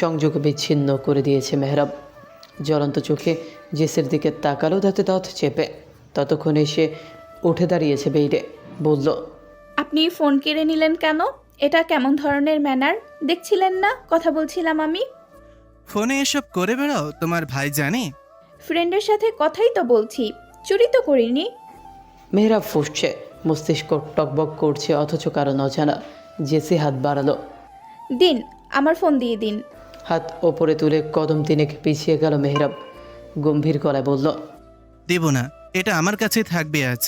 সংযোগ বিচ্ছিন্ন করে দিয়েছে মেহরাব। জ্বলন্ত চোখে জেসের দিকে তাকালো দাঁতে দাঁত চেপে। ততক্ষণে সে উঠে দাঁড়িয়েছে বেইরে, বলল, আপনি ফোন কেড়ে নিলেন কেন? এটা কেমন ধরনের ম্যানার? দেখছিলেন না কথা বলছিলাম আমি? ফোনে এসব করে বেড়াও তোমার ভাই জানে? ফ্রেন্ডের সাথে কথাই তো বলছি, চুরি তো করিনি। মেহরাব ফুঁসছে, মস্তিষ্ক টকবক করছে, অথচ কারণ অজানা। জেসি হাত বাড়ালো। দিন, আমার ফোন দিয়ে দিন। হাত ওপরে তুলে কদম তিনেক পিছিয়ে গেল মেহরাব। গম্ভীর গলায় বলল, দেব না, এটা আমার কাছেই থাকবে আজ।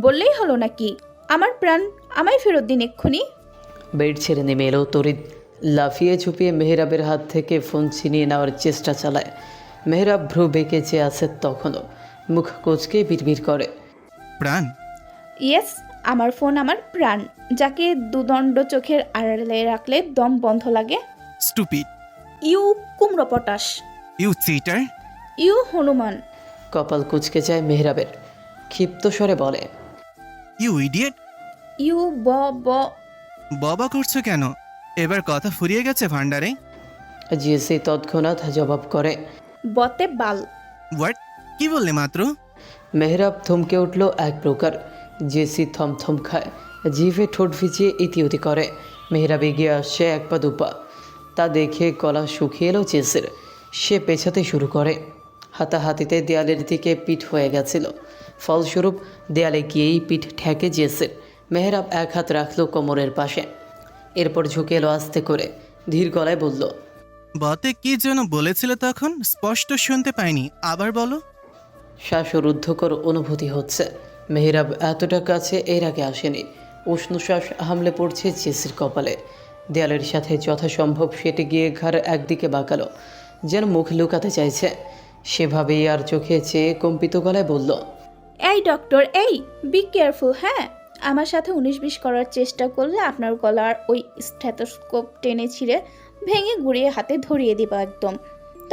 বললেই হলো নাকি? আমার প্রাণ, আমায় ফেরত দিন এক্ষুনি। বেড ছেড়ে নেমে এলো তরিদ। লাফিয়ে ঝুঁপিয়ে মেহরাবের হাত থেকে ফোন ছিনিয়ে নেওয়ার চেষ্টা চালায়। মেহরাব ভ্রু বেঁকে চেয়ে আছে তখনও, মুখ কোচকে বিড়বিড় করে। প্রাণ? ইয়েস, আমার ফোন আমার প্রাণ। যাকে দুদণ্ড চোখের আড়ালে রাখলে দম বন্ধ লাগে। স্টুপিড! ইউ কুমড়ো পটাশ! You cheater! ইউ হনুমান! কপাল কুচকে যায় মেহরাবের। ক্ষিপ্ত স্বরে বলে, ইউ ইডিয়েট! ইউ ব ব ববা করছো কেন? এবার কথা ফুরিয়ে গেছে ভান্ডারে। জিএসি তৎক্ষণাৎ জবাব করে, বতে বাল। হোয়াট? কি বললে মাত্র? মেহরাব থমকে উঠল এক প্রকার। জেসি থমথম খায়, জিভে ঠোঁট ভিজিয়ে ইতিউতি করে। মেহরাব এগিয়ে আসছে এক পা দুপা। তা দেখে গলা শুকিয়ে এলো জেসের। সে পেছাতে শুরু করে। হাতাহাতিতে দেয়ালের দিকে পিঠ হয়ে গেছিল। ফলস্বরূপ দেয়ালে গিয়েই পিঠ ঠেকে জেসের। মেহরাব এক হাত রাখলো কোমরের পাশে, এরপর ঝুঁকে এলো আস্তে করে, ধীর গলায় বলল, বতে কি যেন বলেছিলে তখন? স্পষ্ট শুনতে পাইনি, আবার বলো। শ্বাসরুদ্ধকর অনুভূতি হচ্ছে। মেহরাব এতটা কাছে এর আগে আসেনি। উষ্ণ শ্বাস হামলে পড়ছে জেসির কপালে। দেয়ালের সাথে যথাসম্ভব সেটে গিয়ে ঘাড় একদিকে বাঁকালো, যেন মুখ লুকাতে চাইছে। সেভাবেই আর চোখে চেয়ে কম্পিত গলায় বলল, এই ডক্টর, এই বি কেয়ারফুল। হ্যাঁ, আমার সাথে 19-20 করার চেষ্টা করলে আপনার গলার ওই স্টেথোস্কোপ টেনে ছিঁড়ে ভেঙে গুঁড়িয়ে হাতে ধরিয়ে দিব একদম।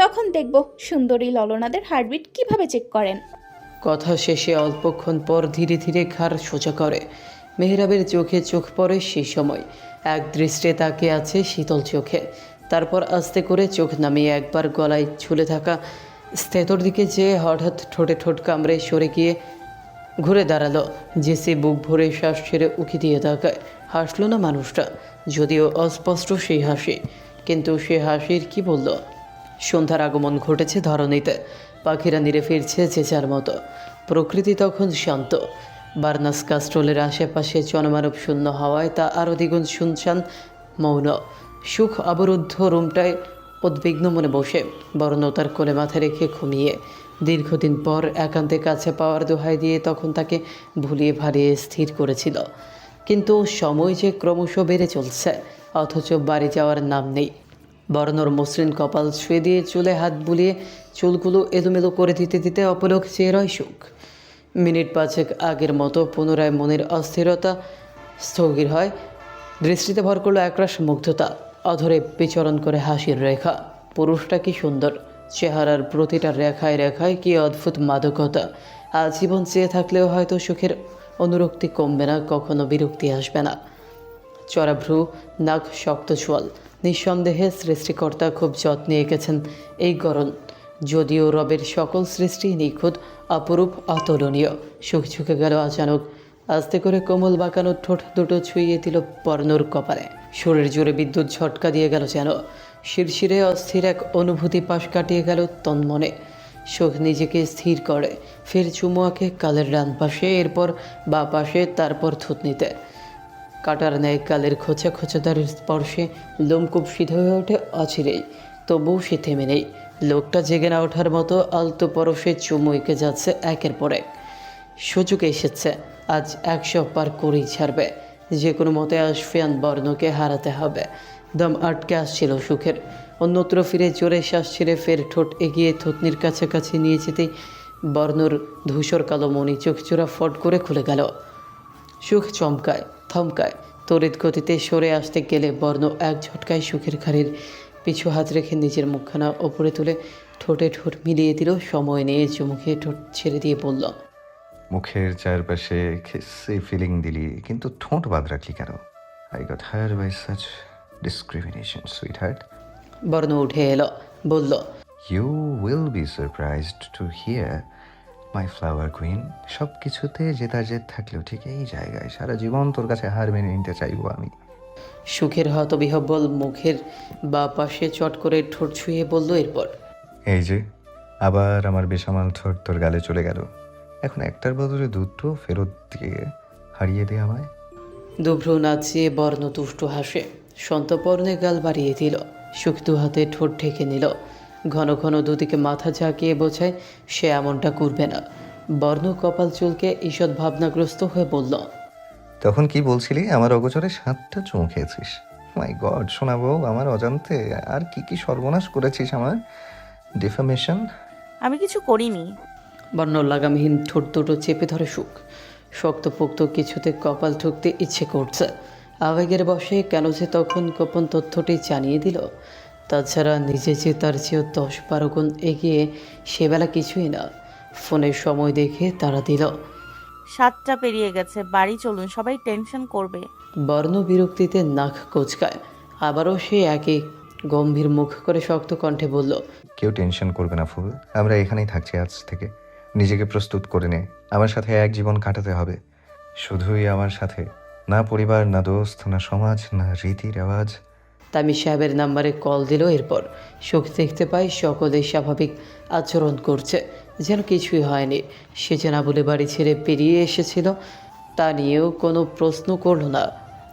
তখন দেখব সুন্দরী ললনাদের হার্টবিট কিভাবে চেক করেন। কথা শেষে অল্পক্ষণ পর ধীরে ধীরে ঘাড় সোজা করে। মেহরাবের চোখে চোখ পড়ে সেই সময়। এক দৃষ্টে তাকিয়ে আছে শীতল চোখে। তারপর আস্তে করে চোখ নামিয়ে একবার গলায় ঝুলে থাকা স্থেতর দিকে চেয়ে হঠাৎ ঠোঁটে ঠোঁট কামড়ে সরে গিয়ে ঘুরে দাঁড়ালো। জেসি বুক ভরে শ্বাস ছেড়ে উকি দিয়ে তাকায়। হাসলো না মানুষটা, যদিও অস্পষ্ট সেই হাসি। কিন্তু সে হাসির কি বলল? সন্ধ্যার আগমন ঘটেছে ধরণীতে। পাখিরা নিরে ফিরছে যে যার মতো। প্রকৃতি তখন শান্ত। বার্নাস কাস্ট্রোলের আশেপাশে জনমানব শূন্য হওয়ায় তা আরও দ্বিগুণ শুনশান, মৌন। সুখ অবরুদ্ধ রুমটায় উদ্বিগ্ন মনে বসে বরণ তার কোলে মাথা রেখে ঘুমিয়ে দীর্ঘদিন পর একান্তে কাছে পাওয়ার দোহাই দিয়ে তখন তাকে ভুলিয়ে ভালিয়ে স্থির করেছিল। কিন্তু সময় যে ক্রমশ বেড়ে চলছে, অথচ বাড়ি যাওয়ার নাম নেই। বরণর মসৃণ কপাল ছুঁয়ে দিয়ে চুলে হাত বুলিয়ে চুলগুলো এলোমেলো করে দিতে দিতে অপলক চেয়ে রয় সুখ। মিনিট পাঁচেক আগের মতো পুনরায় মনের অস্থিরতা স্থগির হয়। দৃষ্টিতে ভর করলো একরাশ মুগ্ধতা। অধরে বিচরণ করে হাসির রেখা। পুরুষটা কি সুন্দর, চেহারার প্রতিটা রেখায় রেখায় কি অদ্ভুত মাদকতা। আজীবন চেয়ে থাকলেও হয়তো সুখের অনুরক্তি কমবে না, কখনো বিরক্তি আসবে না। চড়া ভ্রু, নাক শক্ত চোয়াল। নিঃসন্দেহে সৃষ্টিকর্তা খুব যত্নে এঁকেছেন এই গড়ন। যদিও রবের সকল সৃষ্টি নিখুঁত, অপরূপ, অতুলনীয়। সুখ ঝুঁকে গেল অচানক। আস্তে করে কোমল বাঁকানো ঠোঁট দুটো ছুঁয়ে দিল বর্ণর কপালে। সুরের জোরে বিদ্যুৎ ঝটকা দিয়ে গেল যেন। শিরশিরে অস্থির এক অনুভূতি পাশ কাটিয়ে গেল তন্মনে। সুখ নিজেকে স্থির করে, ফের চুমু আঁকে কালের ডান পাশে, এরপর বা পাশে, তারপর থুতনিতে। কাটার ন্যায় কালের খোঁচা খোঁচাদারের স্পর্শে লোমকূপ সিধে হয়ে ওঠে অচিরেই। তবুও সে থেমে নেই। লোকটা জেগে না ওঠার মতো আলতো পরশে চুমু এঁকে যাচ্ছে একের পর এক। সুযোগ এসেছে, আজ 100 পার করেই ছাড়বে। যে কোনো মতে আশফিয়ান বর্ণকে হারাতে হবে। দম আটকে আসছিল সুখের। অন্যত্র ফিরে জোরে শ্বাস ছেড়ে ফের ঠোঁট এগিয়ে থুতনির কাছাকাছি নিয়ে যেতেই বর্ণর ধূসর কালো মণি চোখচোরা ফট করে খুলে গেল। সুখ চমকায়, থমকায়। তড়িৎ গতিতে সরে আসতে গেলে বর্ণ এক ঝটকায় সুখের ঘাড়ির পিছু হাত রেখে নিজের মুখখানা ওপরে তুলে ঠোঁটে ঠোঁট মিলিয়ে দিল। সময় নিয়ে চুমুকে ঠোঁট ছেড়ে দিয়ে বলল, মুখের চারপাশে খিসে ফিলিং দিলি, কিন্তু ঠোঁট বাদ রাখলি কেন? I got hire by such discrimination sweetheart. Barno উঠে এলো, বলল, you will be surprised to hear my flower queen. সব কিছুতে জেতাজেত থাকলেও ঠিক এই জায়গায় সারা জীবন তোর কাছে হার মেনে নিতে চাইবো আমি। সুখের হতবিহ্বল মুখের বা পাশে চট করে ঠোঁট ছুঁয়ে বলল এরপর, এই যে আবার আমার বেসামাল ঠোঁট তোর গালে চলে গেল। এখন একটার বদলে দুটো ফেরত দিয়ে হারিয়ে দে আমায়। দুভ্রু নাচিয়ে বর্ণ তুষ্ট হাসে, সন্তপর্ণে গাল বাড়িয়ে দিল। সুখ দু হাতে ঠোঁট ঢেকে নিল, ঘন ঘন দুদিকে মাথা ঝাঁকিয়ে বোঝায় সে এমনটা করবে না। বর্ণ কপাল চুলকে ঈষৎ ভাবনাগ্রস্ত হয়ে বলল, তখন কি বলছিলি? আমার অগোচরে 7টা চুমু খেয়েছিস। মাই গড শোনাবো, আমার অজান্তে আর কি কি সর্বনাশ করেছিস আমার। ডিফামেশন। আমি কিছু করিনি। বর্ণ লাগামহীন ঠোঁট দুটো চেপে ধরে সুখ। শক্তপোক্ত কিছুতে কপাল ঠুকতে ইচ্ছে করছে। আবেগের বশে কেন যে তখন গোপন তথ্যটি জানিয়ে দিল। তাছাড়া নিজে যে তার চেয়েও 10-12 গুণ এগিয়ে সেবেলা কিছুই না। ফোনের সময় দেখে তারা দিল। 7টা পেরিয়ে গেছে, বাড়ি চলুন, সবাই টেনশন করবে। বর্ণ বিরক্তিতে নাক কোঁচকায়। আবারও সে একই গম্ভীর মুখ করে শক্ত কণ্ঠে বলল, কেউ টেনশন করবে না ফুল, আমরা এখানেই থাকছি আজ থেকে। নিজেকে প্রস্তুত করে নে, আমার সাথে এক জীবন কাটাতে হবে। শুধুই আমার সাথে, না পরিবার, না দোস্ত, না সমাজ, না রীতি রেওয়াজ। তামিম সাহেবের নাম্বারে কল দিল। এরপর সুখ দেখতে পাই সকলেই স্বাভাবিক আচরণ করছে, যেন কিছুই হয়নি। সে যে না বলে বাড়ি ছেড়ে পেরিয়ে এসেছিল তা নিয়েও কোনো প্রশ্ন করল না।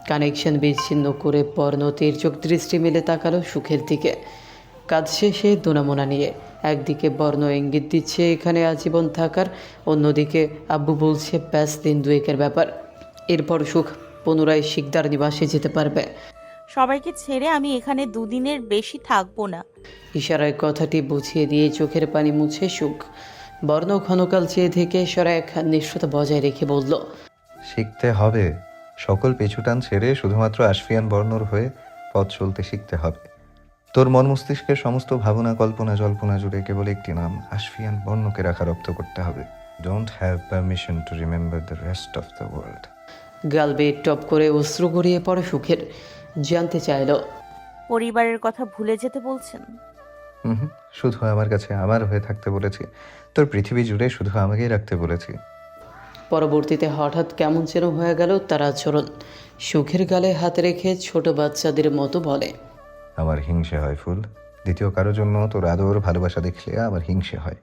কানেকশন বিচ্ছিন্ন করে বর্ণ তির্যক দৃষ্টি মেলে তাকালো সুখের দিকে। কাজ শেষে দোনামোনা নিয়ে একদিকে বর্ণ ইঙ্গিত দিচ্ছে এখানে আজীবন থাকার, অন্যদিকে আব্বু বলছে ব্যাস দিন দুয়েকের ব্যাপার, এরপর সুখ পুনরায় শিকদার নিবাসে যেতে পারবে। সবাইকে ছেড়ে আমি এখানে 2 দিনের বেশি থাকবো না। ইশারায় কথাটি বুঝিয়ে দিয়ে চোখের পানি মুছে সুখ। বর্ণ ক্ষণকাল চেয়ে থেকে সরায় এক নিষ্ঠতা বজায় রেখে বলল, শিখতে হবে, সকল পেছুটান ছেড়ে শুধুমাত্র আশফিয়ান বর্ণর হয়ে পথ চলতে শিখতে হবে। তোর মন মস্তিষ্কের সমস্ত ভাবনা, কল্পনা, জল্পনা জুড়ে কেবল একটি নাম, আশফিয়ান বর্ণকে রাখারপ্ত করতে হবে। Don't have permission to remember the rest of the world. গাল বেয়ে টপ করে অশ্রু গড়িয়ে পড়ে সুখের। জানতে চাইল, পরিবারের কথা ভুলে যেতে বলছেন? হুম, শুধু আমার কাছে আমার হয়ে থাকতে বলেছি। তোর পৃথিবী জুড়ে শুধু আমাকেই রাখতে বলেছি। পরবর্তীতে হঠাৎ কেমন যেন হয়ে গেল তার আচরণ। সুখের গালে হাত রেখে ছোট বাচ্চাদের মতো বলে, আমার হিংসে হয় ফুল। দ্বিতীয় কারোর জন্য তোর আদর ভালোবাসা দেখলে আমার হিংসে হয়।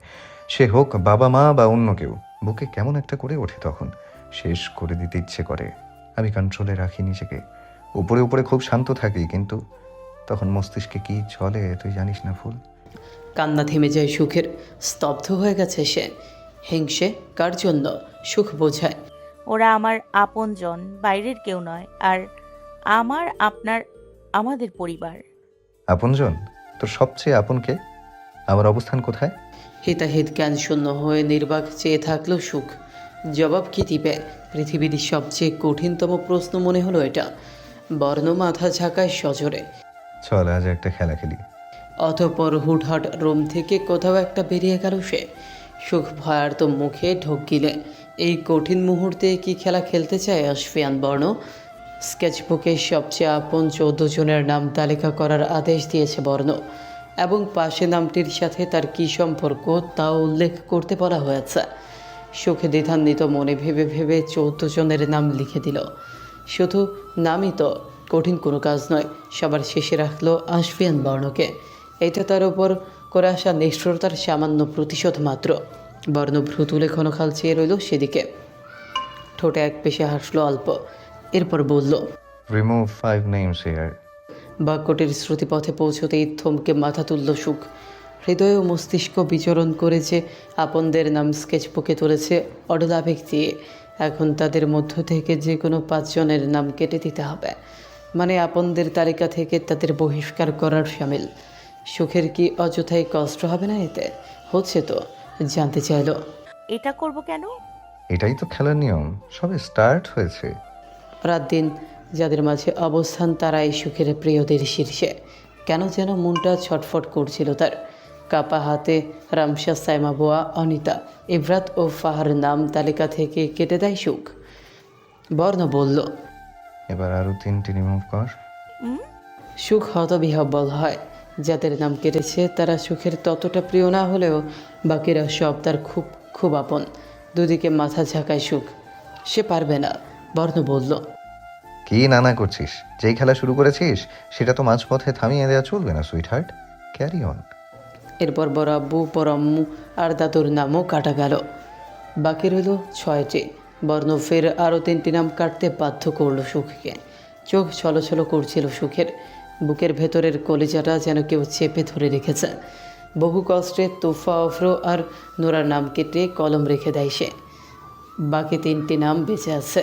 সে হোক বাবা মা বা অন্য কেউ, বুকে কেমন একটা করে ওঠে তখন। শেষ করে দিতে ইচ্ছে করে। আমি কন্ট্রোলে রাখি নিজেকে। উপরে উপরে খুব শান্ত থাকি, কিন্তু তখন মস্তিষ্কে কি চলে তুই জানিস না ফুল। কান্না থেমে যায় সুখের। স্তব্ধ হয়ে গেছে সে। হিংসে কার জন্য? সুখ বোঝায়, ওরা আমার আপনজন, বাইরের কেউ নয়। আর আপনার আমাদের পরিবার। আপনজন? তোর সবচেয়ে আপন কে? আমার অবস্থান কোথায়? হিতাহিত জ্ঞান শূন্য হয়ে নির্বাক চেয়ে থাকলো সুখ। জবাব কি দিবে? পৃথিবীর সবচেয়ে কঠিনতম প্রশ্ন মনে হলো এটা। বর্ণ মাথা ঝাঁকায় সজোরে। চল আজ একটা খেলা খেলি। অতঃপর হুটহাট রুম থেকে কোথাও একটা বেরিয়ে গেল সে। সুখ ভয়ার্ত মুখে ঢোক গিলে। এই কঠিন মুহূর্তে কি খেলা খেলতে চায় আশফিয়ান বর্ণ? স্কেচবুকে সবচেয়ে আপন 14 জনের নাম তালিকা করার আদেশ দিয়েছে বর্ণ, এবং পাশে নামটির সাথে তার কী সম্পর্ক তাও উল্লেখ করতে বলা হয়েছে। সুখে দ্বিধান্বিত মনে ভেবে ভেবে 14 জনের নাম লিখে দিল। শুধু নামই তো, কঠিন কোনো কাজ নয়। সবার শেষে রাখলো আশফিয়ান বর্ণকে। এটা তার ওপর করে আসা নিষ্ঠুরতার সামান্য প্রতিশোধ মাত্র। বর্ণ ভ্রু তুলে ক্ষণকাল চেয়ে রইল সেদিকে। ঠোঁটে এক পেশে হাসলো অল্প, এরপর বলল, রিমুভ 5 নেমস হিয়ার। বাক্যটির শ্রুতিপথে পৌঁছতেই থমকে মাথা তুলল সুখ। হৃদয় ও মস্তিষ্ক বিচরণ করেছে আপনদের নাম স্কেচবুকে তুলেছে অডল আবেগ দিয়ে। এখন তাদের মধ্য থেকে যে কোনো 5 জনের নাম কেটে দিতে হবে, মানে আপনদের তালিকা থেকে তাদের বহিষ্কার করার শামিল। সুখের কি অযথাই কষ্ট হবে না এতে? হচ্ছে তো। জানতে চাইল, এটা করব কেন? এটাই তো খেলার নিয়ম, সবে স্টার্ট হয়েছে। রাত দিন যাদের মাঝে অবস্থান তারাই সুখের প্রিয়দের শীর্ষে। কেন যেন মনটা ছটফট করছিল তার। কাপা হাতে রামশা, সাইমা বোয়া, অনিতা, ইভরাত ও ফাহার নাম তালিকা থেকে কেটে দেয় সুখ। বর্ণ বলল, এবার আরো 3টি রিমুভ কর। সুখ হতবিহ্বল হয়। যাদের নাম কেটেছে তারা সুখের ততটা প্রিয় না হলেও বাকিরা সব তার খুব খুব আপন। দুদিকে মাথা ঝাঁকায় সুখ। সে পারবে না, বর্ণ বলল। কি নানা করছিস? যেই খেলা শুরু করেছিস সেটা তো মাঝপথে থামিয়ে দেওয়া চলবে না সুইট হার্ট। Carry on. এরপর বড় আব্বু, পর আম্মু আর দাদুর নামও কাটা গেল। বাকি রইল 6টি। বর্ণ ফের আরও 3টি নাম কাটতে বাধ্য করলো সুখকে। চোখ ছলছল করছিল সুখের। বুকের ভেতরের কলিজাটা যেন কেউ চেপে ধরে রেখেছে। বহু কষ্টে তোফা, অফরো আর নোরার নাম কেটে কলম রেখে দেয় সে। বাকি 3টি নাম বেঁচে আছে।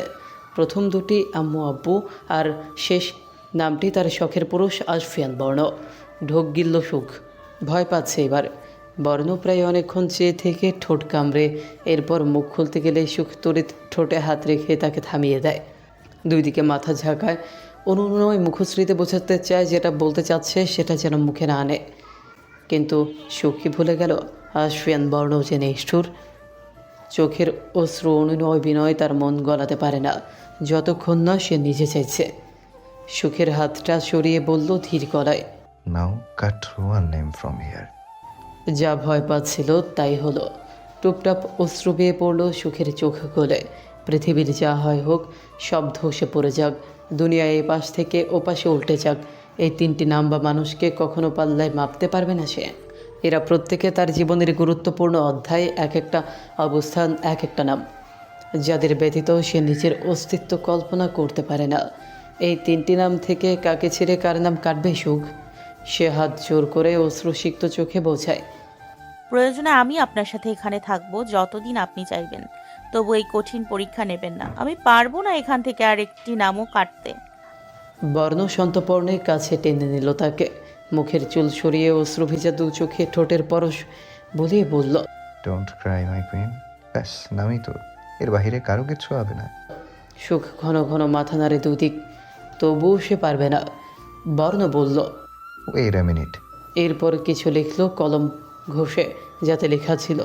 প্রথম দুটি আম্মু আব্বু, আর শেষ নামটি তার শখের পুরুষ আশফিয়ান বর্ণ। ঢোক গিলল সুখ। ভয় পাচ্ছে এবার। বর্ণ প্রায় অনেকক্ষণ চেয়ে থেকে ঠোঁট কামড়ে, এরপর মুখ খুলতে গেলে সুখ তড়িৎ ঠোঁটে হাত রেখে তাকে থামিয়ে দেয়। দুই দিকে মাথা ঝাঁকায়। অনুনয় মুখশ্রীতে বোঝাতে চায় যেটা বলতে চাচ্ছে সেটা যেন মুখে না আনে। কিন্তু সুখী ভুলে গেল আশফিয়ান বর্ণ যে নিষ্ঠুর। চোখের অশ্রু অনুনয় বিনয় তার মন গলাতে পারে না, যতক্ষণ না সে নিজে চাইছে। সুখের হাতটা সরিয়ে বলল ধীর গলায়। Now cut one name from here. যা ভয় পাচ্ছিল তাই হলো। টুপটাপ অশ্রু বেয়ে পড়ল সুখের চোখ গলে। পৃথিবীর যা হয় হোক, সব ধসে পড়ে যাক, দুনিয়া এই পাশ থেকে ও পাশে উল্টে যাক, এই 3টি নাম বা মানুষকে কখনো পাল্লায় মাপতে পারবে না সে। এরা প্রত্যেকে তার জীবনের গুরুত্বপূর্ণ অধ্যায়, এক একটা অবস্থান, এক একটা নাম, যাদের ব্যতীত সে নিজের অস্তিত্ব কল্পনা করতে পারে না। এই 3টি নাম থেকে কাকে ছেড়ে কার নাম কাটবে সুখ? সে হাত জোর করে অশ্রুসিক্ত চোখে বোঝায়। প্রয়োজনে আমি আপনার সাথে এখানে থাকবো যতদিন আপনি চাইবেন, তবু এই কঠিন পরীক্ষা নেবেন না। আমি পারবো না এখান থেকে আর একটি নামও কাটতে। বর্ণ সন্তপর্ণে কাছে টেনে নিল তাকে। মুখের চুল সরিয়ে অশ্রুভিজা দু চোখে ঠোঁটের পরশ বলিয়ে বলল। Don't cry my queen. ব্যাস, নামই তো, এর বাইরে কারো কিচ্ছু হবে না। সুখ ঘন ঘন মাথা নাড়ে দুদিক, তবুও সে পারবে না। বর্ণ বলল। Wait a minute. এরপর কিছু লিখল কলম ঘষে, যাতে লেখা ছিল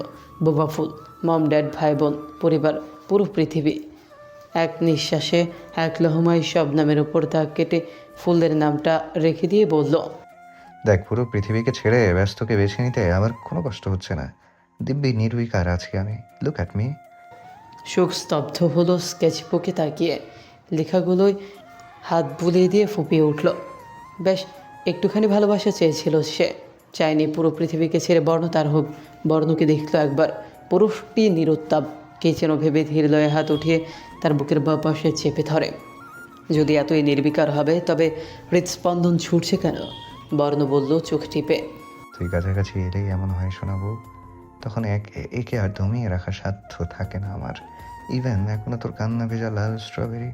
বোবা ফুল, মম ড্যাড, ভাই বোন, পরিবার, পুরো পৃথিবী। এক নিঃশ্বাসে এক লহমায় সব নামের উপর দাগ কেটে ফুলের নামটা রেখে দিয়ে বলল। দেখ, পুরো পৃথিবীকে ছেড়ে ব্যস্তকে বেছে নিতে আমার কোনো কষ্ট হচ্ছে না। দিব্যি নির্বিকার আজকে আমি। Look at me. সুখ স্তব্ধ হলো স্কেচবুকে তাকিয়ে। লেখাগুলোয় হাত বুলিয়ে দিয়ে ফুপিয়ে উঠল। বেশ একটুখানি ভালোবাসা চেয়েছিল সে, চায়নি পুরো পৃথিবীকে ছেড়ে বর্ণ তার হোক। বর্ণকে দেখল একবার, পুরুষটি নিরুত্তাপ। কে যেন ভেবে ধীর লয়ে হাত উঠিয়ে তার বুকের বাঁ পাশে চেপে ধরে। যদি এতই নির্বিকার হবে তবে হৃদস্পন্দন ছুটছে কেন? বর্ণ বলল চোখ টিপে। তুই কাছাকাছি এলেই এমন হয় শোনাবো, তখন একে আর দমিয়ে রাখার সাধ্য থাকে না আমার। ইভেন এখনো তোর কান্না ভেজা লাল স্ট্রবেরি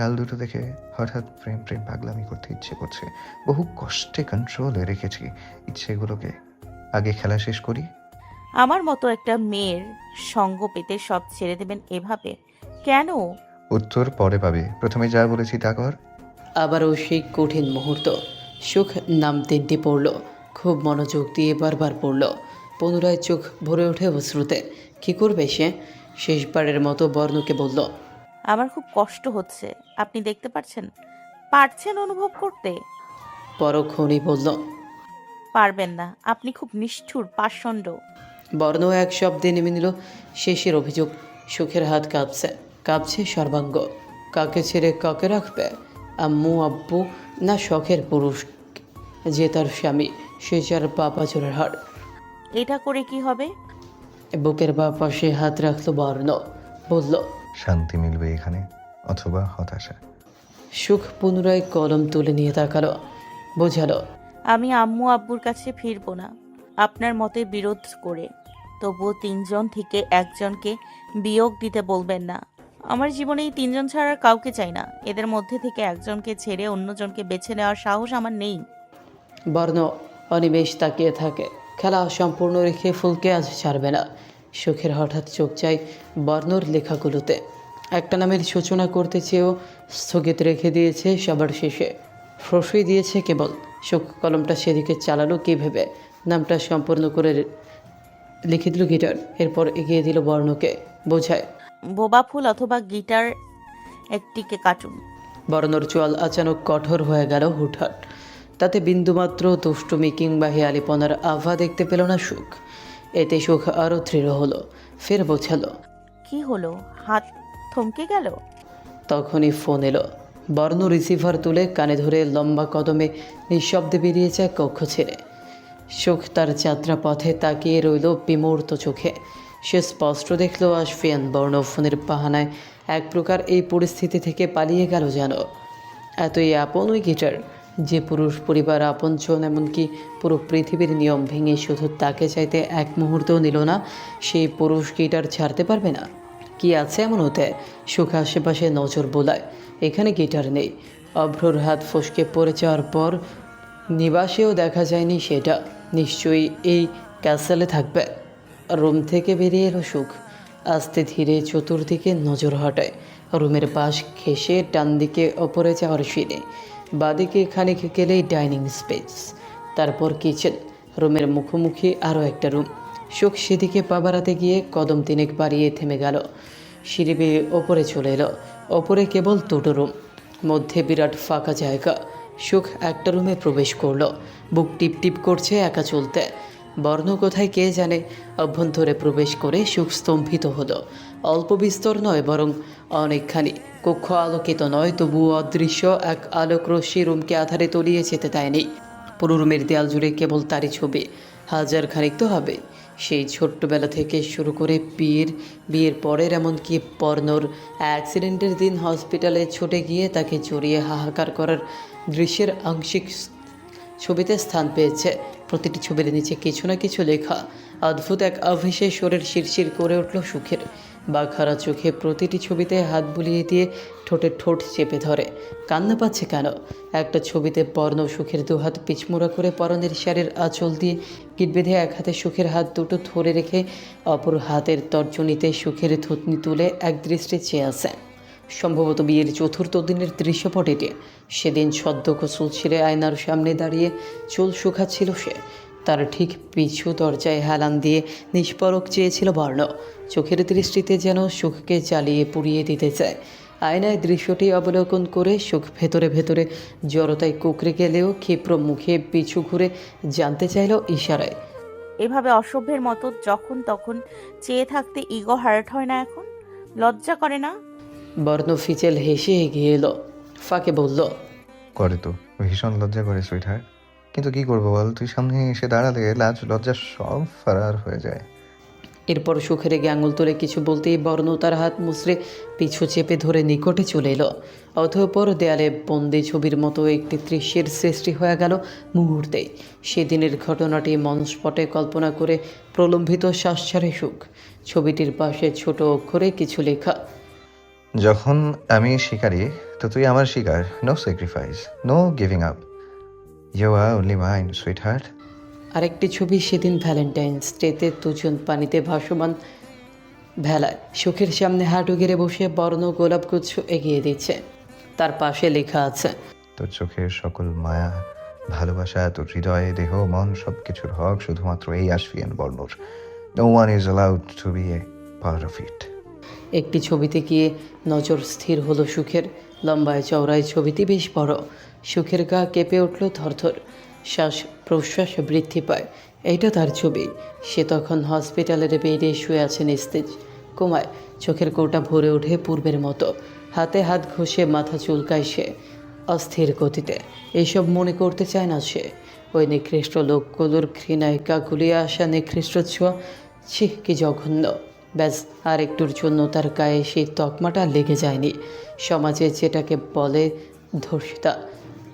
গাল দুটো দেখে হঠাৎ প্রেম প্রেম পাগলামি করতে ইচ্ছে করছে। বহু কষ্টে কন্ট্রোলে রেখেছি ইচ্ছেগুলোকে। আগে খেলা শেষ করি। আমার মতো একটা মেয়ের সঙ্গ পেতে সব ছেড়ে দেবেন এভাবে কেন? উত্তর পরে পাবে, প্রথমে যা বলেছি তা কর। আবারও সেই কঠিন মুহূর্ত। সুখ নাম 3টি পড়ল, খুব মনোযোগ দিয়ে বারবার পড়ল। পুনরায় চোখ ভরে ওঠে অশ্রুতে। কী করবে সে? শেষবারের মতো বর্ণকে বলল। আমার খুব কষ্ট হচ্ছে, আপনি দেখতে পারছেন অনুভব করতে? পরক্ষণেই বলল। পারবেন না, আপনি খুব নিষ্ঠুর, পাষণ্ড। বর্ণ এক শব্দে নেমে নিল শেষের অভিযোগ। সুখের হাত কাঁপছে, কাঁপছে সর্বাঙ্গ। কাকে ছেড়ে কাকে রাখবে? আম্মু আব্বু, না শখের পুরুষ যে তার স্বামী, সে যার বাবা জোরের হাড়? এটা করে কি হবে? বুকের বা পাশে হাত রাখলো বর্ণ, বলল। শান্তি মিলবে এখানে, অথবা হতাশা। সুখ পুনরায় কলম তুলে নিয়ে তাকালো, বোঝালো। আমি আম্মু আব্বুর কাছে ফিরবো না আপনার মতে বিরোধ করে, তবুও 3জন থেকে একজনকে বিয়োগ দিতে বলবেন না। আমার জীবনে এই 3জন ছাড়া আর কাউকে চাই না। এদের মধ্যে থেকে একজনকে ছেড়ে অন্যজনকে বেছে নেওয়ার সাহস আমার নেই। বর্ণ অনিমেষ তাকিয়ে থাকে। খেলা সম্পূর্ণ রেখে ফুলকে আজ ছাড়বে না। সুখের হঠাৎ চোখ চাই বর্ণর লেখাগুলোতে। একটা নামের সূচনা করতে চেয়েও স্থগিত রেখে দিয়েছে সবার শেষে, ফসই দিয়েছে কেবল। সুখ কলমটা সেদিকে চালালো কী ভেবে, নামটা সম্পূর্ণ করে লিখে দিল গিটার। এরপর এগিয়ে দিল বর্ণকে, বোঝায়। বোবা ফুল অথবা গিটার একটিকে কাটুন। বর্ণর চোয়াল আচানক কঠোর হয়ে গেল হুটহাট। তাতে বিন্দুমাত্র দুষ্টুমি কিংবা হেয়ালিপনার আভা দেখতে পেল না সুখ। এতে সুখ আরও দৃঢ় হলো, ফের বোঝালো। কি হলো, হাত থমকে গেল? তখনই ফোন এলো। বর্ণ রিসিভার তুলে কানে ধরে লম্বা কদমে নিঃশব্দে বেরিয়ে যায় কক্ষ ছেড়ে। সুখ তার যাত্রা পথে তাকিয়ে রইল বিমূর্ত চোখে। সে স্পষ্ট দেখল আশফিয়ান বর্ণ ফোনের বাহানায় এক প্রকার এই পরিস্থিতি থেকে পালিয়ে গেল যেন। এতই আপন ওই গিটার, যে পুরুষ পরিবার আপনজন এমনকি পুরো পৃথিবীর নিয়ম ভেঙে শুধু তাকে চাইতে এক মুহূর্তও নিল না, সেই পুরুষ গিটার ছাড়তে পারবে না। কি আছে এমন হতে? সুখ আশেপাশে নজর বোলায়, এখানে গিটার নেই। অভ্রর হাত ফসকে পড়ে যাওয়ার পর নিবাসেও দেখা যায়নি সেটা। নিশ্চয়ই এই ক্যাসেলে থাকবে। রুম থেকে বেরিয়ে এলো সুখ। আস্তে ধীরে চতুর্দিকে নজর হটায়। রুমের পাশ ঘেঁষে ডান দিকে ওপরে যাওয়ার সিঁড়ি, বাদিকে খানিক গেলেই ডাইনিং স্পেস, তারপর কিচেন। রুমের মুখোমুখি আরও একটা রুম। সুখ সেদিকে পা বাড়াতে গিয়ে কদম তিনেক বাড়িয়ে থেমে গেল। সিঁড়ি বেয়ে ওপরে চলে এলো। ওপরে কেবল দুটো রুম, মধ্যে বিরাট ফাঁকা জায়গা। সুখ একটা রুমে প্রবেশ করলো। বুক টিপ টিপ করছে একা চলতে। বর্ণ কোথায় কে জানে। অভ্যন্তরে প্রবেশ করে সুখ স্তম্ভিত হলো। অল্প বিস্তর নয়, বরং অনেকখানি। কক্ষ আলোকিত নয়, তবুও অদৃশ্য এক আলোক রশ্মি রুমকে আধারে তলিয়ে যেতে দেয়নি। পুরো রুমের দেয়াল জুড়ে কেবল তারই ছবি। হাজার খানিক তো হবে। সেই ছোট্টবেলা থেকে শুরু করে বিয়ের পরের, এমনকি বর্ণর অ্যাক্সিডেন্টের দিন হসপিটালে ছুটে গিয়ে তাকে জড়িয়ে হাহাকার করার দৃশ্যের আংশিক ছবিতে স্থান পেয়েছে। প্রতিটি ছবির নিচে কিছু না কিছু লেখা। অদ্ভুত এক আভেশে শরীর শিরশির করে উঠল সুখের। বাঘারা চোখে প্রতিটি ছবিতে হাত বুলিয়ে দিয়ে ঠোঁটে ঠোঁট চেপে ধরে। কান্না পাচ্ছে কেন? একটা ছবিতে বর্ণ সুখের দুহাত পিছমোড়া করে পরনের শাড়ির আঁচল দিয়ে গিট বেঁধে এক হাতে সুখের হাত দুটো ধরে রেখে অপর হাতের তর্জনীতে সুখের থুতনি তুলে এক দৃষ্টি চেয়ে আছে। সম্ভবত বিয়ের চতুর্থ দিনের দৃশ্যপট এটি। সেদিন সদ্য গোসল ছেড়ে আয়নার সামনে দাঁড়িয়ে চুল শুকাচ্ছিল সে। তার ঠিক পিছু দরজায় হেলান দিয়ে নিষ্পরক চেয়েছিল বর্ণ। চোখের দৃষ্টিতে যেন সুখকে জ্বালিয়ে পুড়িয়ে দিতে চায়। আয়নায় দৃশ্যটি অবলোকন করে সুখ ভেতরে ভেতরে জড়তায় কুকড়ে গেলেও ক্ষিপ্র মুখে পিছু ঘুরে জানতে চাইল ইশারায়। এভাবে অসভ্যের মতো যখন তখন চেয়ে থাকতে ইগো হার্ট হয় না এখন? লজ্জা করে না? বর্ণ ফিচেল হেসে এগিয়ে এলো, ফাঁকে বলল। করে তো, ভীষণ লজ্জা করে সুইটহার্ট। কিন্তু কি করবো বল, তুই সামনে এসে দাঁড়ালে লাজ লজ্জা সব ফারার হয়ে যায়। এরপর সুখের রেগে আঙুল তুলে কিছু বলতেই বর্ণ তার হাত মুচড়ে পিছু চেপে ধরে নিকটে চলে এলো। অতঃপর দেয়ালে বন্দি ছবির মতো একটি দৃশ্যের সৃষ্টি হয়ে গেল মুহূর্তেই। সেদিনের ঘটনাটি মনস্পটে কল্পনা করে প্রলম্বিত শ্বাস ছাড়ে সুখ। ছবিটির পাশে ছোট অক্ষরে কিছু লেখা। যখন আমি শিকারি, তো তুই আমার শিকার। No sacrifice, no giving up. You are only mine sweetheart. আরেকটি ছবি সেদিন ভ্যালেন্টাইন্স ডেতে দুজন পানিতে ভাসমান ভেলায় সুখের সামনে হাঁটু গেড়ে বসে বর্ণ গোলাপগুচ্ছ এগিয়ে দিচ্ছে। তার পাশে লেখা আছে। তোর চোখের সকল মায়া, ভালোবাসা, তোর হৃদয়ে, দেহ, মন সব কিছুর হক শুধুমাত্র এই আশফিয়ান বর্ণর। No one is allowed to be a part of it. একটি ছবিতে গিয়ে নজর স্থির হলো সুখের। লম্বায় চওড়ায় ছবিটি বেশ বড়। সুখের গা কেঁপে উঠল থরথর। শ্বাস প্রশ্বাস বৃদ্ধি পায়। এইটা তার ছবি। সে তখন হসপিটালের বেডে শুয়ে আছে নিস্তেজ, কোমায়। চোখের কোটা ভরে ওঠে পূর্বের মতো। হাতে হাত ঘষে মাথা চুলকায় সে অস্থির গতিতে। এইসব মনে করতে চায় না সে। ওই নিকৃষ্ট লোকগুলোর ঘৃণায় গা গুলিয়ে আসা নিকৃষ্ট ছোঁয়া, ছি কি জঘন্য। ব্যাস আর একটুর জন্য তার গায়ে সেই তকমাটা লেগে যায়নি। সমাজে যেটাকে বলে ধর্ষিতা।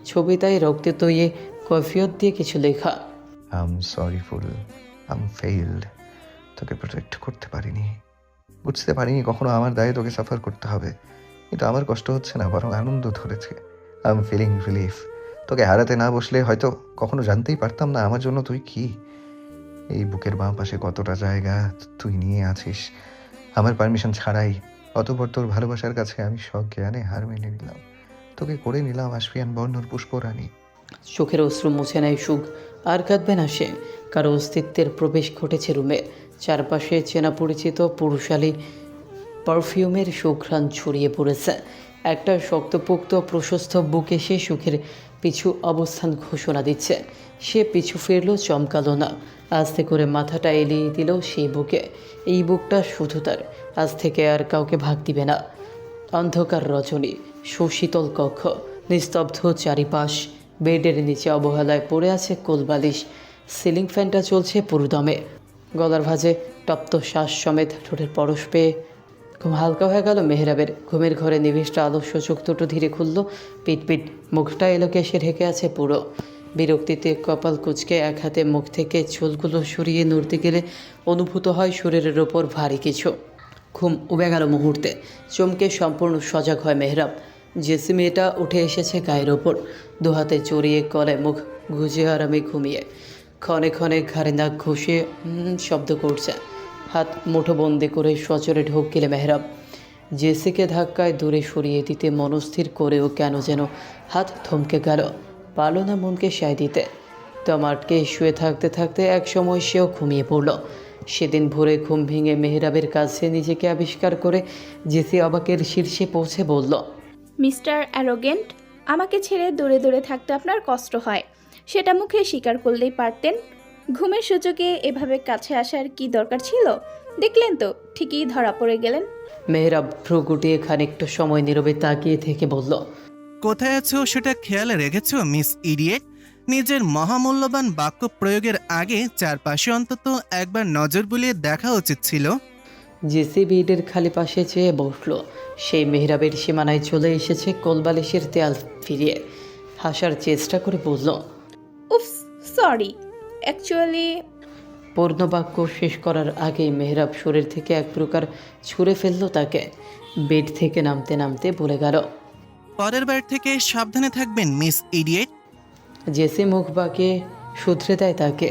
ছবিটায় রক্তে তৈয়ে কৈফিয়ত দিয়ে কিছু লেখা। আম সরি ফুল, আম ফেইল্ড। তোকে প্রোটেক্ট করতে পারিনি, বুঝতে পারিনি কখনো আমার দায়ে তোকে সাফার করতে হবে। কিন্তু আমার কষ্ট হচ্ছে না, বরং আনন্দ ধরেছে। I am feeling relief. তোকে হারাতে না বসলে হয়তো কখনো জানতেই পারতাম না আমার জন্য তুই কি। এই বুকের বাম পাশে কতটা জায়গা তুই নিয়ে আছিস আমার পারমিশন ছাড়াই। অতঃপর তোর ভালোবাসার কাছে আমি সজ্ঞানে হার মেনে নিলাম। তোকে করে নিলাম আশফিয়ান বর্ণর পুষ্পরানী। চোখের অশ্রু মুছে নেয় সুখ। আর কাঁদবে না সে। কারো অস্তিত্বের প্রবেশ ঘটেছে রুমে। চারপাশে চেনা পরিচিত পুরুষালী পারফিউমের সুঘ্রাণ ছড়িয়ে পড়েছে। একটা শক্তপোক্ত প্রশস্ত বুক এসে সুখের পিছু অবস্থান ঘোষণা দিচ্ছে। সে পিছু ফিরল, চমকালো না। আস্তে করে মাথাটা এলিয়ে দিল সেই বুকে। এই বুকটা শুধু তার, আজ থেকে আর কাউকে ভাগ দিবে না। অন্ধকার রজনী, সুশীতল কক্ষ, নিস্তব্ধ চারিপাশ। বেডের নিচে অবহেলায় পড়ে আছে কোলবালিশ। সিলিং ফ্যানটা চলছে পুরোদমে। গলার ভাঁজে তপ্ত শ্বাস সমেত ঠোঁটের পরশ পেয়ে ঘুম হালকা হয়ে গেল মেহরাবের। ঘুমের ঘরে নিবিষ্ট আলস্য চোখ দুটো ধীরে খুলল। পিটপিট মুখটা এলোকে এসে ঢেকে আছে পুরো। বিরক্তিতে কপাল কুঁচকে এক হাতে মুখ থেকে চুলগুলো সরিয়ে নড়তে গেলে অনুভূত হয় শরীরের ওপর ভারী কিছু। ঘুম উবে গেল মুহূর্তে। চমকে সম্পূর্ণ সজাগ হয় মেহরাব। জেসি মেয়েটা উঠে এসেছে গায়ের ওপর, দুহাতে জড়িয়ে গলায় মুখ গুজে আরামে ঘুমিয়ে। ক্ষণে ক্ষণে ঘাড়ে নাক ঘষে শব্দ করছে। হাত মুঠোবন্দি করে সচরে ঢোক গেলে মেহরাব। জেসিকে ধাক্কায় দূরে সরিয়ে দিতে মনস্থির করেও কেন যেন হাত থমকে গেল। পারল না মনকে সায় দিতে। দম আটকে শুয়ে থাকতে থাকতে এক সময় সেও ঘুমিয়ে পড়ল। সেদিন ভোরে ঘুম ভেঙে মেহরাবের কাছে নিজেকে আবিষ্কার করে জেসি অবাকের শীর্ষে পৌঁছে বলল, মিস্টার অ্যারোগেন্ট, আমাকে ছেড়ে দূরে দূরে থাকতে আপনার কষ্ট হয়, সেটা মুখে স্বীকার করলেই পারতেন। ঘুমের সুযোগে এভাবে কাছে আসার কি দরকার ছিল? দেখলেন তো, ঠিকই ধরা পড়ে গেলেন। মেহরাব ভ্রু গুটিয়ে খানিকটা সময় নীরবে তাকিয়ে থেকে বলল, কোথায় আছো সেটা খেয়াল রেখেছো মিস ইডিয়েট? নিজের মহামূল্যবান বাক্য প্রয়োগের আগে চারপাশে অন্তত একবার নজর বুলিয়ে দেখা উচিত ছিল। জেসি বেডের খালি পাশে চেয়ে বসল। সেই মেহরাবের সীমানায় চলে এসেছে কোলবালিশের দেয়াল ফিরিয়ে। হাসার চেষ্টা করে বলল, উফস, সরি, অ্যাকচুয়ালি পূর্ণবাক্য শেষ করার আগেই মেহরাব শরীর থেকে এক প্রকার ছুঁড়ে ফেলল তাকে। বেড থেকে নামতে নামতে বলে গেল, পরের বার থেকে সাবধানে থাকবেন মিস ইডিয়েট। জেসি মুখ বাঁকিয়ে শুধরে দেয় তাকে।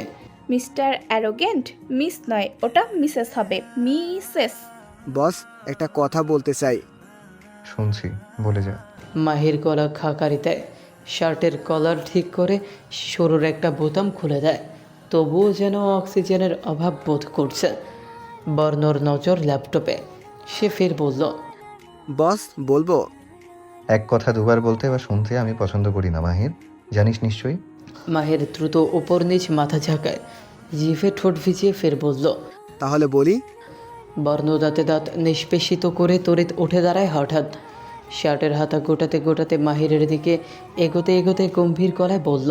মিস্টার অ্যারোগেন্ট, মিস নয়, ওটা মিসেস হবে, মিসেস। বস, একটা কথা বলতে চাই। শুনছি, বলে যা। মাহির গলা খাকারি দেয়। শার্টের কলার ঠিক করে সরুর একটা বোতাম খুলে দেয়। তবুও যেন অক্সিজেনের অভাব বোধ করছে। বর্ণর নজর ল্যাপটপে। সে ফের বলল, বস, বলবো? এক কথা দুবার বলতে বা শুনতে আমি পছন্দ করি না মাহির, জানিস নিশ্চয়ই। মাহের দ্রুত ওপর নিচ মাথা ঝাঁকায়, জিভে ঠোঁট ভিজিয়ে ফের বলল। তাহলে বলি। বর্ণ দাঁতে দাঁত নিষ্পেষিত করে তড়িৎ উঠে দাঁড়ায় হঠাৎ। শার্টের হাতা গোটাতে গোটাতে মাহিরের দিকে এগোতে এগোতে গম্ভীর গলায় বলল,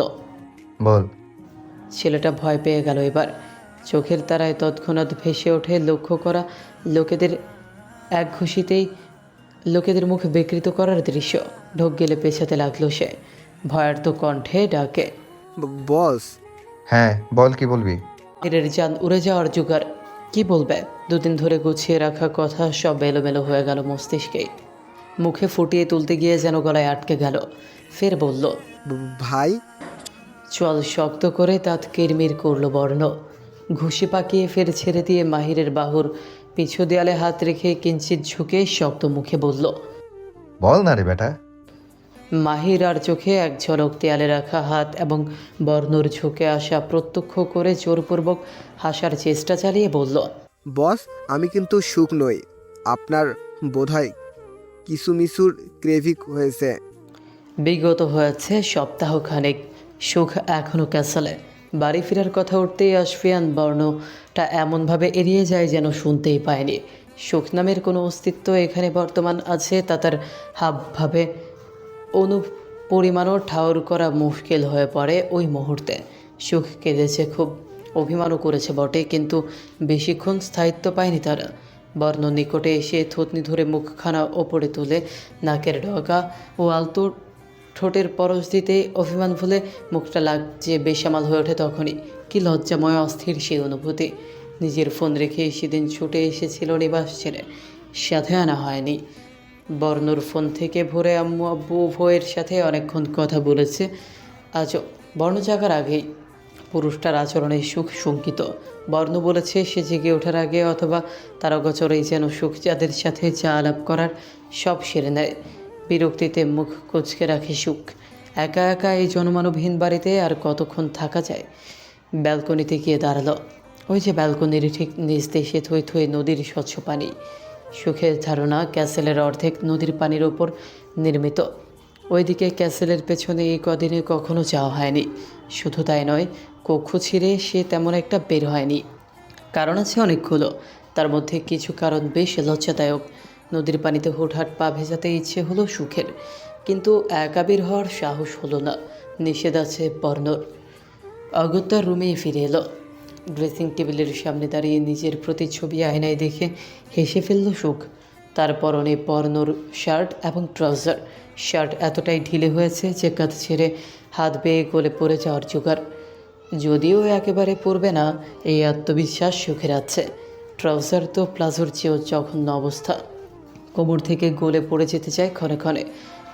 বল। ছেলেটা ভয় পেয়ে গেল এবার। চোখের তারায় তৎক্ষণাৎ ভেসে ওঠে লক্ষ্য করা লোকেদের এক ঘুষিতেই লোকেদের মুখ বিকৃত করার দৃশ্য। ঢোক গেলে পেছাতে লাগলো সে। ভয়ার্ত কণ্ঠে ডাকে, বস। হ্যাঁ বল, কি বলবি? মাহিরের জান উড়ে যাওয়ার জোগাড়। কি বলবে? দুদিন ধরে গুছিয়ে রাখা কথা সব এলোমেলো হয়ে গেল মস্তিষ্কেই। মুখে ফুটিয়ে তুলতে গিয়ে যেন গলায় আটকে গেল। ফের বলল, ভাই। চল শক্ত করে দাঁত কিরমির করলো বর্ণ। ঘুষি পাকিয়ে ফের ছেড়ে দিয়ে মাহিরের বাহুর পিছু দেয়ালে হাত রেখে কিঞ্চিত ঝুঁকে শক্ত মুখে বলল, বল না রে বেটা। মাহির আর চোখে এক ঝলক দেয়ালে রাখা হাত এবং বর্ণর ঝুঁকে আসা প্রত্যক্ষ করে জোরপূর্বক হাসার চেষ্টা চালিয়ে বলল, বস, আমি কিন্তু সুখ নই। আপনার বোধহয় কিসুমিসুর ক্রেভিক হয়েছে। বিগত হয়েছে সপ্তাহখানেক, সুখ এখনও ক্যাসেলে। বাড়ি ফেরার কথা উঠতেই আশফিয়ান বর্ণটা এমনভাবে এড়িয়ে যায় যেন শুনতেই পায়নি। সুখ নামের কোনো অস্তিত্ব এখানে বর্তমান আছে তা তার হাবভাবে অনুপরিমাণও ঠাউর করা মুশকিল হয়ে পড়ে ওই মুহূর্তে। সুখ কেঁদেছে খুব, অভিমানও করেছে বটে, কিন্তু বেশিক্ষণ স্থায়িত্ব পায়নি তারা। বর্ণ নিকটে এসে থুতনি ধরে মুখখানা ওপরে তুলে নাকের ডগা ও আলতো ঠোঁটের পরশ দিতে অভিমান ভুলে মুখটা লাগছে বেসামাল হয়ে ওঠে তখনই। কি লজ্জাময় অস্থির সেই অনুভূতি। নিজের ফোন রেখে সেদিন ছুটে এসেছিল নিবাস ছেড়ে, সাথে আনা হয়নি। বর্ণর ফোন থেকে ভোরে আম্মু আব্বু উভয়ের সাথে অনেকক্ষণ কথা বলেছে। আজও বর্ণ জাগার আগেই পুরুষটার আচরণে সুখ শঙ্কিত। বর্ণ বলেছে সে জেগে ওঠার আগে অথবা তার অগোচরেই যেন সুখ যাদের সাথে চা আলাপ করার সব সেরে নেয়। বিরক্তিতে মুখ কুঁচকে রাখে সুখ। একা একা এই জনমানবহীন বাড়িতে আর কতক্ষণ থাকা যায়? ব্যালকনিতে গিয়ে দাঁড়ালো। ওই যে ব্যালকনির ঠিক নিচ দেশে থই থই নদীর স্বচ্ছ পানি। সুখের ধারণা ক্যাসেলের অর্ধেক নদীর পানির ওপর নির্মিত। ওইদিকে ক্যাসেলের পেছনে এই কদিনে কখনো যাওয়া হয়নি। শুধু তাই নয়, কক্ষ ছিঁড়ে সে তেমন একটা বের হয়নি। কারণ আছে অনেকগুলো, তার মধ্যে কিছু কারণ বেশ লজ্জাদায়ক। নদীর পানিতে হুটহাট পা ভেজাতে ইচ্ছে হলো সুখের, কিন্তু একা বের হওয়ার সাহস হলো না। নিষেধ আছে বর্ণর। অগত্যার রুমে ফিরে এলো। ড্রেসিং টেবিলের সামনে দাঁড়িয়ে নিজের প্রতিচ্ছবি আয়নায় দেখে হেসে ফেলল সুখ। তার পরনে বর্ণর শার্ট এবং ট্রাউজার। শার্ট এতটাই ঢিলে হয়েছে যে কাঁধ ছেড়ে হাত বেয়ে গলে পড়ে যাওয়ার জোগাড়। যদিও একেবারে পরবে না, এই আত্মবিশ্বাস সুখের আছে। ট্রাউজার তো প্লাজোর চেয়েও জঘন্য অবস্থা। কোমর থেকে গলে পড়ে যেতে চায় ক্ষণে ক্ষণে।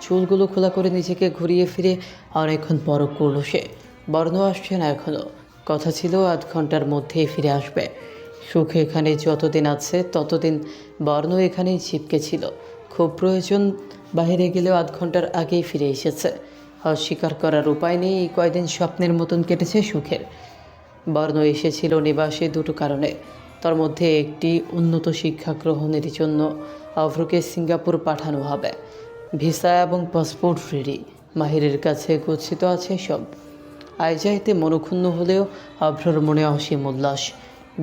চুলগুলো খোলা করে নিজেকে ঘুরিয়ে ফিরে অনেকক্ষণ পরক করল সে। বর্ণ আসছে না এখনও। কথা ছিল আধ ঘন্টার মধ্যেই ফিরে আসবে। সুখ এখানে যতদিন আছে ততদিন বর্ণ এখানেই ছিপকে ছিল। খুব প্রয়োজন বাইরে গেলেও আধ ঘন্টার আগেই ফিরে এসেছে। অস্বীকার করার উপায় নেই, এই কয়দিন স্বপ্নের মতন কেটেছে সুখের। বর্ণ এসেছিল নিবাসে দুটো কারণে। তার মধ্যে একটি, উন্নত শিক্ষা গ্রহণের জন্য অভ্রকে সিঙ্গাপুর পাঠানো হবে। ভিসা এবং পাসপোর্ট রেডি, মাহিরের কাছে গচ্ছিত আছে সব। আইজাইতে মনক্ষুণ্ণ হলেও অভ্রর মনে অসীম উল্লাস।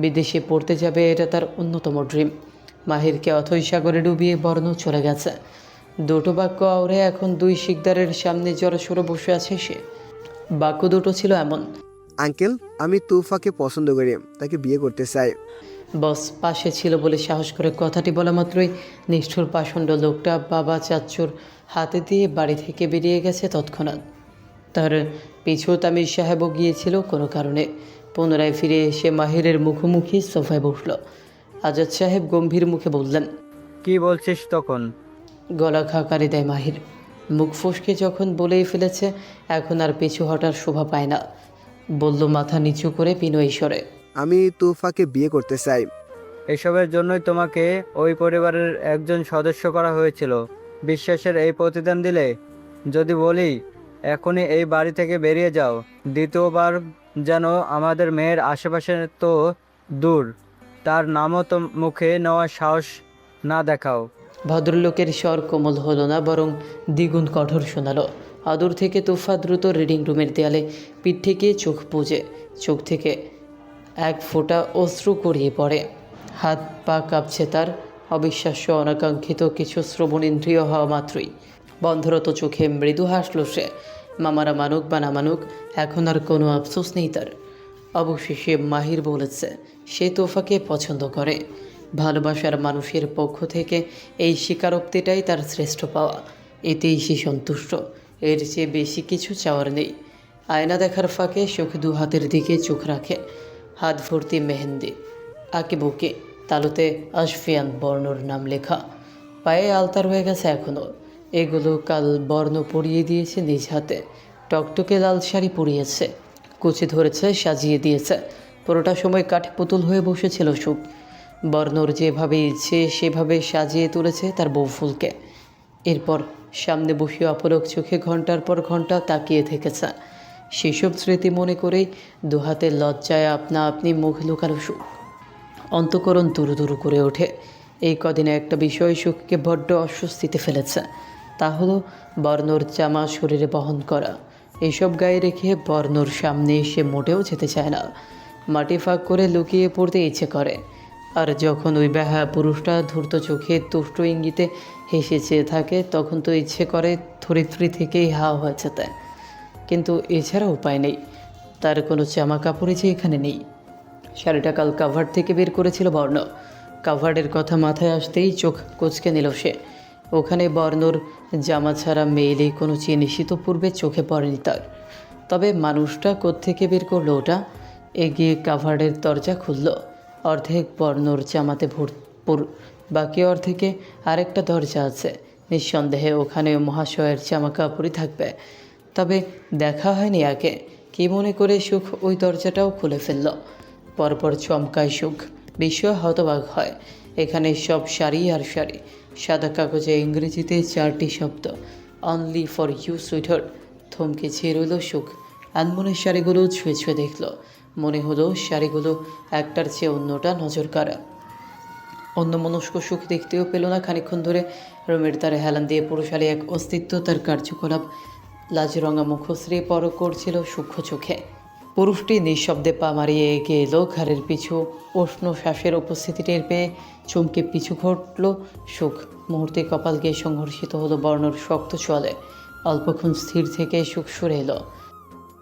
বিদেশে পড়তে যাবে, এটা তার অন্যতম ড্রিম। মাহিরকে অথৈ সাগরে ডুবিয়ে বর্ণ চলে গেছে। দুটো বাক্য আওড়ে এখন দুই শিকদারের সামনে জড়সড়ো বসে আছে সে। বাক্য দুটো ছিল এমন: আঙ্কেল, আমি তুফাকে পছন্দ করি, তাকে বিয়ে করতে চাই। বস পাশে ছিল বলে সাহস করে কথাটি বলা মাত্রই নিষ্ঠুর পাষণ্ড লোকটা বাবা চাচ্চুর হাতে দিয়ে বাড়ি থেকে বেরিয়ে গেছে তৎক্ষণাৎ। তার পিছু তামির সাহেবও গিয়েছিল কোনো কারণে। পুনরায় ফিরে এসে মাহিরের মুখোমুখি সোফায় বসল। আজাদ সাহেব গম্ভীর মুখে বললেন, কি বলছিস তখন? গলা খাকারি দেয় মাহির। মুখ ফসকে যখন বলেই ফেলেছে, এখন আর পিছু হটার শোভা পায় না। বলল মাথা নিচু করে বিনয়ী স্বরে, আমি তুফাকে বিয়ে করতে চাই। এসবের জন্যই তোমাকে ওই পরিবারের একজন সদস্য করা হয়েছিল। বিশ্বাসের এই প্রতিদান দিলে? যদি বলি এখনই এই বাড়ি থেকে বেরিয়ে যাও, দ্বিতীয়বার যেন আমাদের মেয়ের আশেপাশে তো দূর, তার নামও তো মুখে নেওয়ার সাহস না দেখাও। ভদ্রলোকের স্বর কোমল হলো না, বরং দ্বিগুণ কঠোর শোনালো। আদূর থেকে তোফা দ্রুত রিডিং রুমের দেয়ালে পিঠ থেকে চোখ পুজে। চোখ থেকে এক ফোঁটা অশ্রু গড়িয়ে পড়ে। হাত পা কাঁপছে তার। অবিশ্বাস্য অনাকাঙ্ক্ষিত কিছু শ্রবণেন্দ্রিয় হওয়া মাত্রই বন্ধরত চোখে মৃদু হাসল সে। মামারা মানুক বা না মানুক, এখন আর কোনো আফসোস নেই তার। অবশেষে মাহির বলেছে সে তোফাকে পছন্দ করে। ভালোবাসার মানুষের পক্ষ থেকে এই স্বীকারোক্তিটাই তার শ্রেষ্ঠ পাওয়া। এতেই সে সন্তুষ্ট। এর চেয়ে বেশি কিছু চাওয়ার নেই। আয়না দেখার ফাঁকে চোখ দু হাতের দিকে চোখ রাখে। হাত ভর্তি মেহেন্দি, আঁকে বুকে তালুতে আশফিয়ান বর্ণর নাম লেখা। পায়ে আলতা রয়ে গেছে এখনও। এগুলো কাল বর্ণ পরিয়ে দিয়েছে নিজ হাতে। টকটকে লাল শাড়ি পরিয়েছে, কুচি ধরেছে, সাজিয়ে দিয়েছে। পুরোটা সময় কাঠে পুতুল হয়ে বসেছিল সুখ। বর্ণর যেভাবে ইচ্ছে সেভাবে সাজিয়ে তুলেছে তার বউ ফুলকে। এরপর সামনে বসে অপলক চোখে ঘন্টার পর ঘন্টা তাকিয়ে থেকেছে। সেসব স্মৃতি মনে করেই দুহাতের লজ্জায় আপনা আপনি মুখ লুকানো সুখ। অন্তঃকরণ দুরু দুরু করে ওঠে। এই কদিনে একটা বিষয় সুখকে বড্ড অস্বস্তিতে ফেলেছে। তা হলো বর্ণর জামা শরীরে বহন করা। এইসব গায়ে রেখে বর্ণর সামনে এসে মোটেও যেতে চায় না। মাটি ফাঁক করে লুকিয়ে পড়তে ইচ্ছে করে। আর যখন ওই বেহা পুরুষটা ধূর্ত চোখে তুষ্ট ইঙ্গিতে হেসে চেয়ে থাকে, তখন তো ইচ্ছে করে ধরিত্রী থেকেই হাওয়া হয়ে যেতে। কিন্তু এছাড়া উপায় নেই। তার কোনো জামা কাপড়ই যে এখানে নেই। শাড়িটা কাল কাভার থেকে বের করেছিল বর্ণ। কাভারের কথা মাথায় আসতেই চোখ কুঁচকে নিল সে। ওখানে বর্ণর জামা ছাড়া মেয়েলেই কোনো চিহ্নিত পূর্বে চোখে পড়েনি তার। তবে মানুষটা কোত্থেকে বের করলো ওটা? এগিয়ে কাভারের দরজা খুলল। অর্ধেক বর্ণর জামাতে ভরপুর, বাকি অর্ধেকে আরেকটা দরজা আছে। নিঃসন্দেহে ওখানে মহাশয়ের জামা কাপড়ই থাকবে। তবে দেখা হয়নি আগে। কী মনে করে সুখ ওই দরজাটাও খুলে ফেলল। পরপর চমকায় সুখ, বিস্ময় হতবাক হয়। এখানে সব শাড়ি আর শাড়ি। সাদা কাগজে ইংরেজিতে 4টি শব্দ, অনলি ফর ইউ সুইটহার্ট। থমকে চেয়ে রইল সুখ। আনমনের শাড়িগুলো ছুঁয়ে ছুঁয়ে দেখল। মনে হলো শাড়িগুলো একটার চেয়ে অন্যটা নজর কাড়া। অন্যমনস্ক সুখ দেখতেও পেল না। খানিকক্ষণ ধরে রুমের দ্বারে হেলান দিয়ে পুরুষালী এক অস্তিত্ব তার কার্যকলাপ লাজরঙা মুখশ্রী পর করছিল সূক্ষ্ম চোখে। পুরুষটি নিঃশব্দে পা মারিয়ে এগিয়ে এলো। ঘাড়ের পিছু উষ্ণ শ্বাসের উপস্থিতি টের পেয়ে চমকে পিছু ঘটল সুখ। মুহূর্তে কপাল গিয়ে সংঘর্ষিত হলো বর্ণর শক্ত চলে। অল্পক্ষণ স্থির থেকে সুখ সরে এলো।